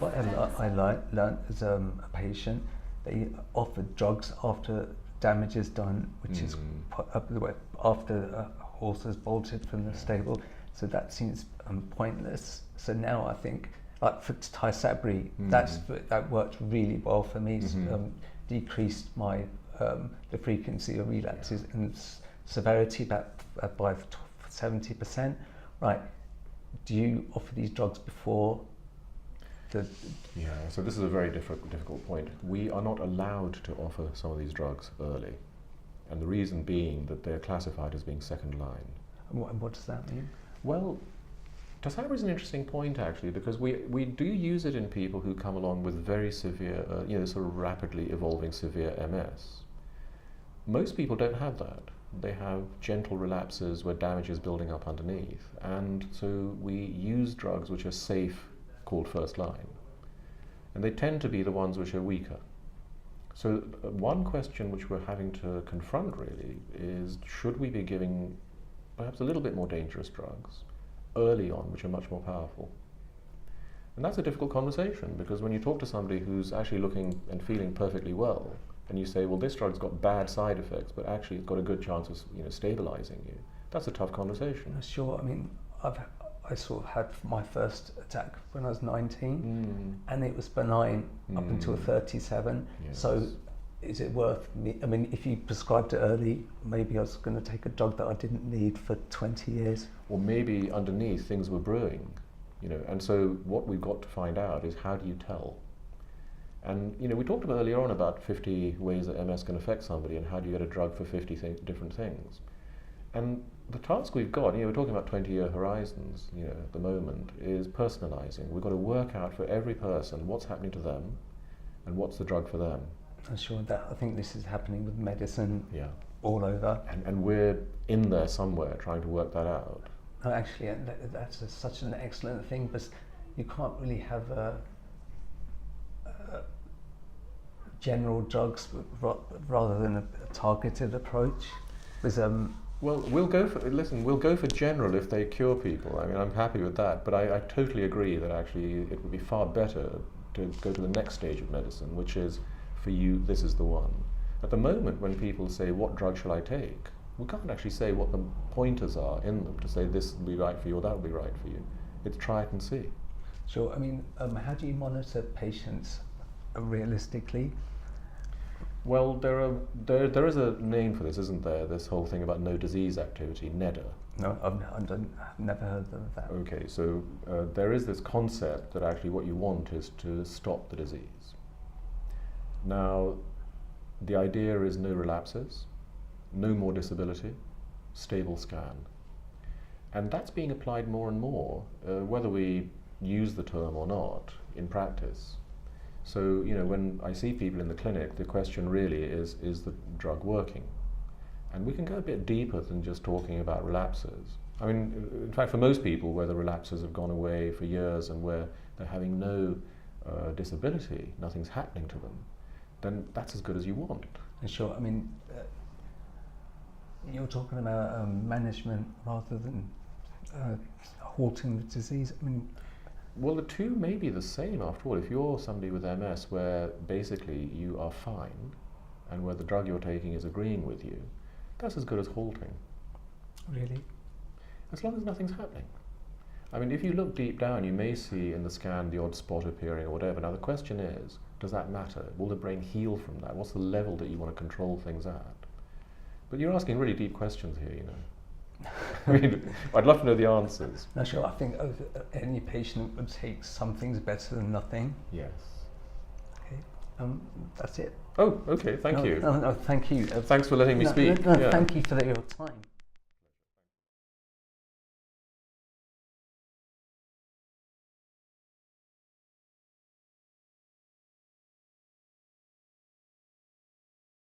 what I learned as a patient, they offered drugs after damage is done, which is after a horse has bolted from the stable. So that seems pointless. So now I think, like for Tysabri, that worked really well for me. Decreased my the frequency of relapses and severity by 70%. Right? Do you offer these drugs before? Yeah, so this is a very difficult point. We are not allowed to offer some of these drugs early, and the reason being that they're classified as being second line. And what does that mean? Well, Tysabri is an interesting point actually, because we do use it in people who come along with very severe, sort of rapidly evolving severe MS. Most people don't have that. They have gentle relapses where damage is building up underneath, and so we use drugs which are safe, called first line, and they tend to be the ones which are weaker. So one question which we're having to confront really is, should we be giving perhaps a little bit more dangerous drugs early on, which are much more powerful? And that's a difficult conversation, because when you talk to somebody who's actually looking and feeling perfectly well, and you say, well, this drug's got bad side effects, but actually it's got a good chance of stabilizing you, that's a tough conversation. Sure. I mean, I sort of had my first attack when I was 19, and it was benign up until 37. Yes. So is it worth me? I mean, if you prescribed it early, maybe I was going to take a drug that I didn't need for 20 years. Or maybe underneath things were brewing, and so what we've got to find out is, how do you tell? And we talked about earlier on about 50 ways that MS can affect somebody, and how do you get a drug for 50 different things. And the task we've got, we're talking about 20-year horizons, at the moment, is personalizing. We've got to work out for every person what's happening to them and what's the drug for them. I'm sure that, I think this is happening with medicine all over. And we're in there somewhere trying to work that out. No, actually, that's such an excellent thing, but you can't really have general drugs rather than a targeted approach. Well, we'll go for general if they cure people. I mean, I'm happy with that, but I totally agree that actually it would be far better to go to the next stage of medicine, which is, for you, this is the one. At the moment, when people say, what drug shall I take? We can't actually say what the pointers are in them to say this will be right for you or that will be right for you. It's try it and see. Sure. I mean, how do you monitor patients realistically? Well, there is a name for this, isn't there? This whole thing about no disease activity, NEDA. No, I've never heard of that. Okay, so there is this concept that actually what you want is to stop the disease. Now, the idea is no relapses, no more disability, stable scan. And that's being applied more and more, whether we use the term or not, in practice. So, when I see people in the clinic, the question really is the drug working? And we can go a bit deeper than just talking about relapses. I mean, in fact, for most people, where the relapses have gone away for years and where they're having no disability, nothing's happening to them, then that's as good as you want. Sure. I mean, you're talking about management rather than halting the disease. I mean, well, the two may be the same after all. If you're somebody with MS where basically you are fine and where the drug you're taking is agreeing with you, that's as good as halting. Really? As long as nothing's happening. I mean, if you look deep down, you may see in the scan the odd spot appearing or whatever. Now the question is, does that matter? Will the brain heal from that? What's the level that you want to control things at? But you're asking really deep questions here, I mean, I'd love to know the answers. No, sure. I think any patient would take some things better than nothing. Yes. Okay. That's it. Oh, okay. Thank you. No, thank you. Thanks for letting me speak. Thank you for your time.